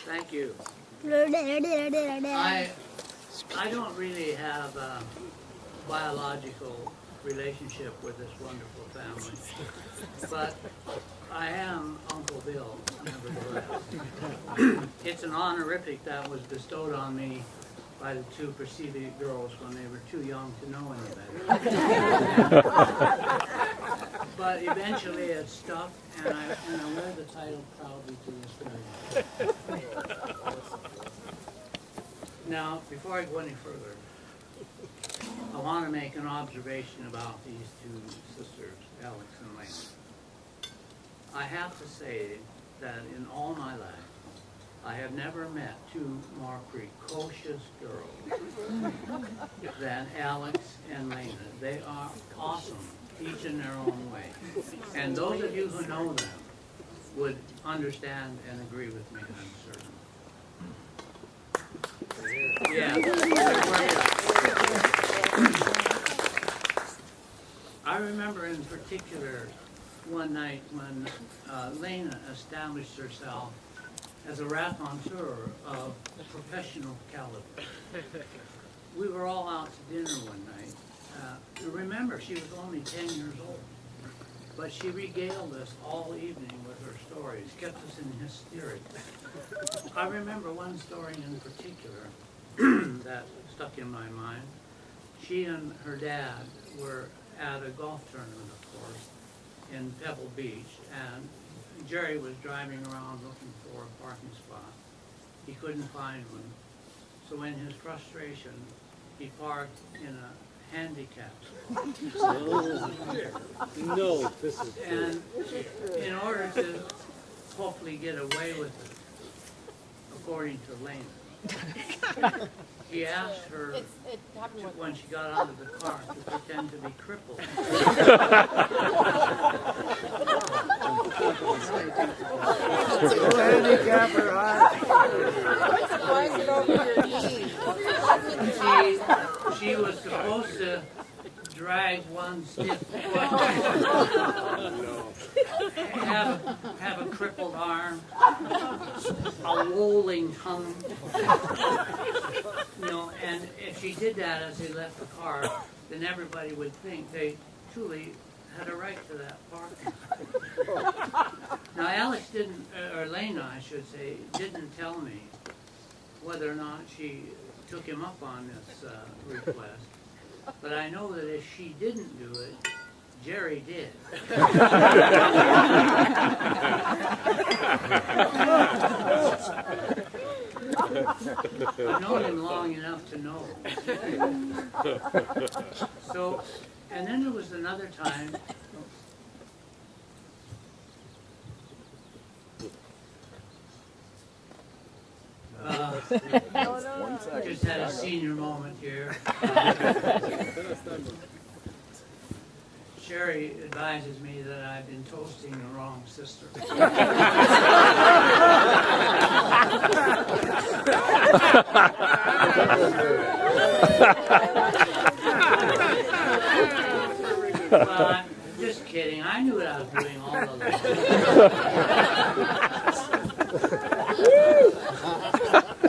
Thank you. I don't really have a biological relationship with this wonderful family, but I am Uncle Bill, nevertheless. It's an honorific that was bestowed on me by the two preceding girls when they were too young to know any better. But eventually it stuck, and I wear the title proudly to this day. Now, before I go any further, I want to make an observation about these two sisters, Alix and Lena. I have to say that in all my life, I have never met two more precocious girls than Alix and Lena. They are awesome, each in their own way. And those of you who know them would understand and agree with me, I'm certain. Yeah. I remember in particular one night when Lena established herself as a raconteur of professional caliber. We were all out to dinner one night. Remember, she was only 10 years old, but she regaled us all evening with her stories, kept us in hysterics. I remember one story in particular that stuck in my mind. She and her dad were at a golf tournament, of course, in Pebble Beach, and Jerry was driving around looking for a parking spot. He couldn't find one, so in his frustration, he parked in a handicap spot. No, this is And in order to hopefully get away with it, according to Lena, he asked her when she got out of the car to pretend to be crippled. She was supposed to drag one stiff foot, have a crippled arm, a lolling tongue, and if she did that as they left the car, then everybody would think they truly had a right to that parking. Now Alix didn't, or Lena I should say, didn't tell me whether or not she took him up on this request. But I know that if she didn't do it, Jerry did. I've known him long enough to know. So, and then there was another time. Just had a senior moment here. Sherry advises me that I've been toasting the wrong sister. Well, I'm just kidding. I knew what I was doing all along.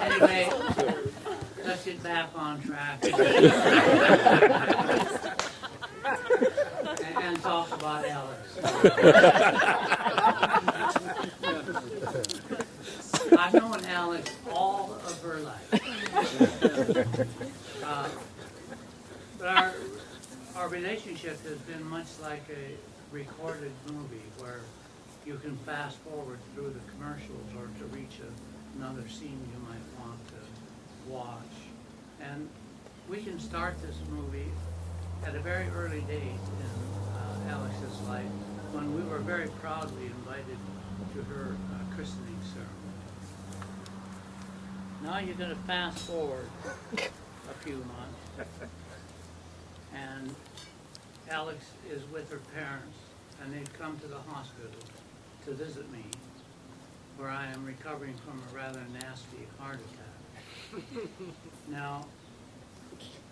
Anyway, let's get back on track and talk about Alix. I've known Alix all of her life. But our relationship has been much like a recorded movie where you can fast forward through the commercials or to reach another scene you might want to watch. And we can start this movie at a very early date in Alix's life when we were very proudly invited to her christening ceremony. Now you're going to fast forward a few months, and Alix is with her parents, and they've come to the hospital to visit me, where I am recovering from a rather nasty heart attack. Now,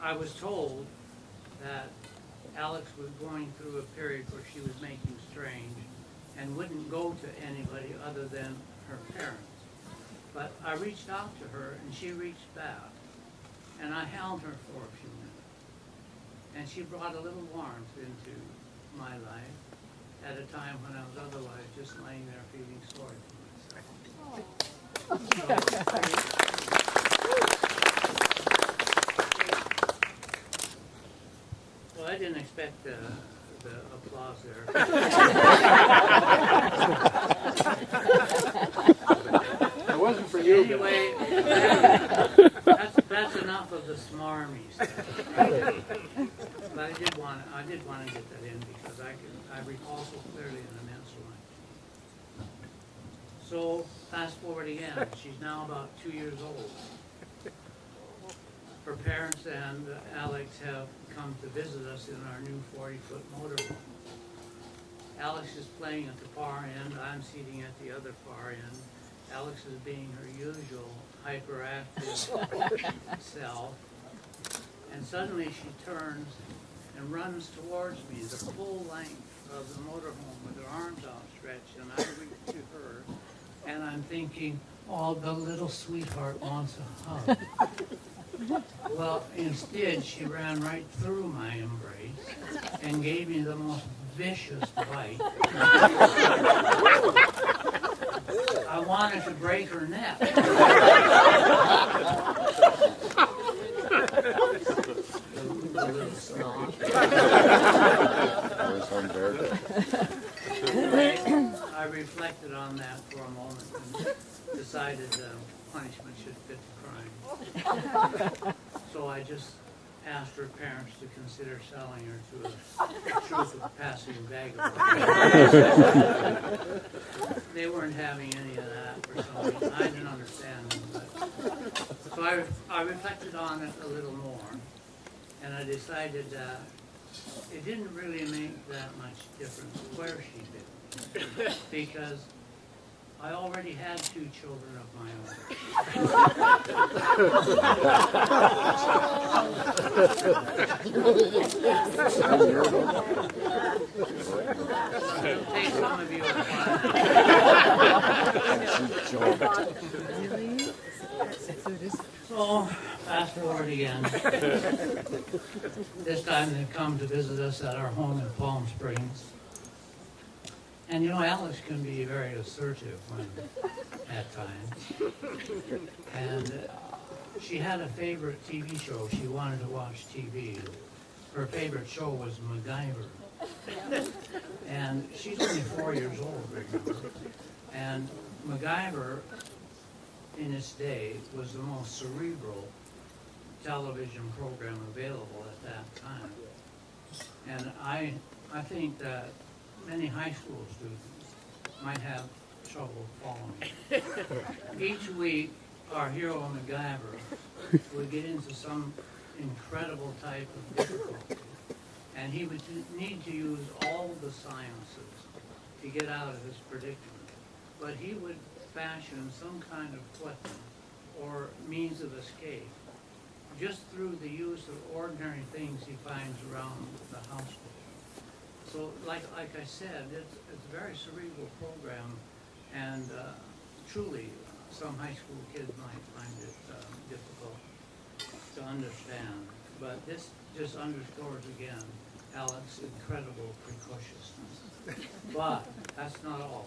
I was told that Alix was going through a period where she was making strange and wouldn't go to anybody other than her parents. I reached out to her and she reached back. And I held her for a few minutes. And she brought a little warmth into my life at a time when I was otherwise just laying there feeling sorry for myself. Well, I didn't expect the applause there. It wasn't for you. Anyway, that's enough of the smarmy stuff. But I did want to get that in because I recall so clearly an immense one. So fast forward again, she's now about 2 years old. Her parents and Alix have come to visit us in our new 40-foot motorhome. Alix is playing at the far end, I'm seating at the other far end. Alix is being her usual hyperactive self. And suddenly she turns and runs towards me the full length of the motorhome with her arms outstretched, and I reach to her, and I'm thinking, oh, the little sweetheart wants a hug. Well, instead, she ran right through my embrace and gave me the most vicious bite. I wanted to break her neck. The little snot. I reflected on that for a moment and decided punishment should fit the crime. So I just asked her parents to consider selling her to a truth of passing vagabond. They weren't having any of that for some reason. I didn't understand them. But. So I reflected on it a little more, and I decided that it didn't really make that much difference where she did, because I already had 2 children of my own. It'll take some of you a while. So, fast forward again. This time they've come to visit us at our home in Palm Springs. And you know, Alix can be very assertive at times. And she had a favorite TV show. She wanted to watch TV. Her favorite show was MacGyver. And she's only 4 years old, remember. And MacGyver, in its day, was the most cerebral television program available at that time. And I think that many high school students might have trouble following. Each week, our hero MacGyver would get into some incredible type of difficulty, and he would need to use all the sciences to get out of his predicament. But he would fashion some kind of weapon or means of escape just through the use of ordinary things he finds around the household. So, like I said, it's a very cerebral program, and truly, some high school kids might find it difficult to understand. But this just underscores again Alix's incredible precociousness. But that's not all.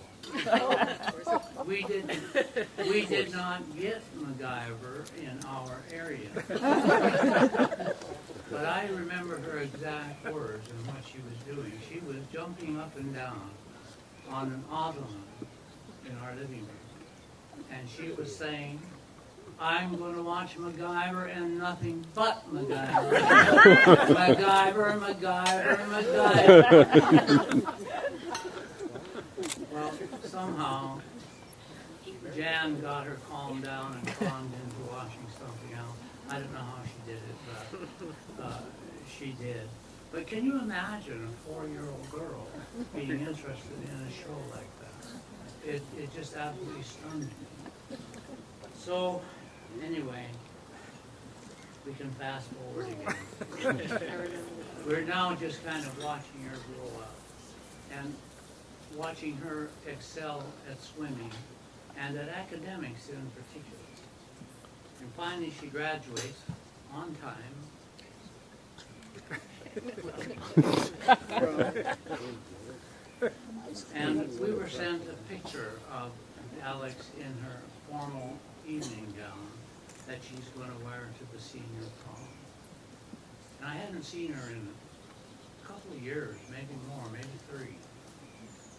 We did not get MacGyver in our area. But I remember her exact words and what she was doing. She was jumping up and down on an ottoman in our living room. And she was saying, I'm going to watch MacGyver and nothing but MacGyver. MacGyver, MacGyver, MacGyver. Well, somehow, Jan got her calmed down and calmed into watching something else. I don't know how she did it, but she did. But can you imagine a 4-year-old girl being interested in a show like that? It just absolutely stunned me. So, anyway, we can fast forward again. We're now just kind of watching her grow up and watching her excel at swimming and at academics in particular. And finally, she graduates on time. And we were sent a picture of Alix in her formal evening gown that she's going to wear to the senior prom. And I hadn't seen her in a couple of years, maybe more, maybe 3.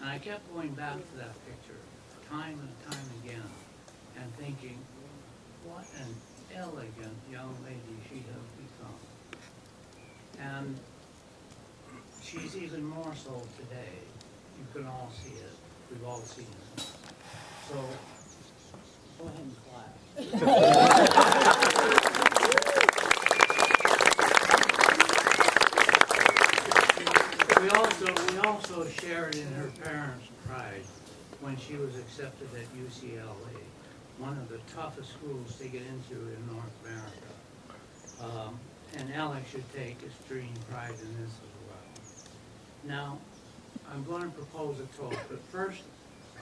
And I kept going back to that picture time and time again and thinking, what an elegant young lady she has become. And she's even more so today. You can all see it. We've all seen it. So, go ahead and clap. We also shared in her parents' pride when she was accepted at UCLA, one of the toughest schools to get into in North America. And Alix should take extreme pride in this as well. Now, I'm going to propose a toast, but first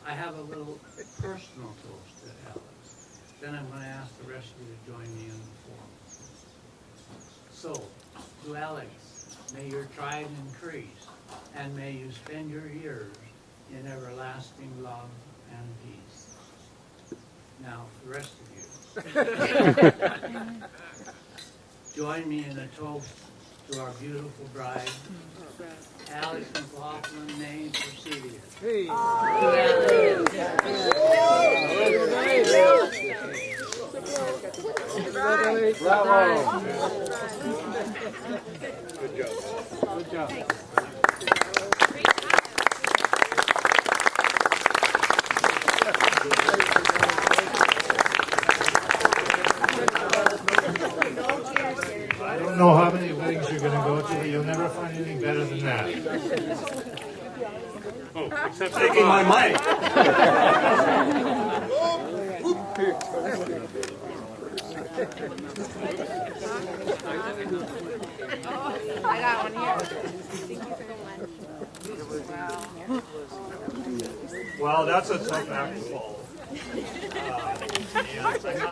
I have a little personal toast to Alix. Then I'm going to ask the rest of you to join me in the forum. So, to Alix, may your trident increase, and may you spend your years in everlasting love and peace. Now, the rest of you. Join me in a toast to our beautiful bride, Alix McLaughlin, née Presidio. Hey. Bravo. Good job. Good job. I don't know how many weddings you're going to go to, but you'll never find anything better than that. Oh, except taking my mic. I got one here. Thank you so much. Wow. Well, that's a tough act to follow. And I'm not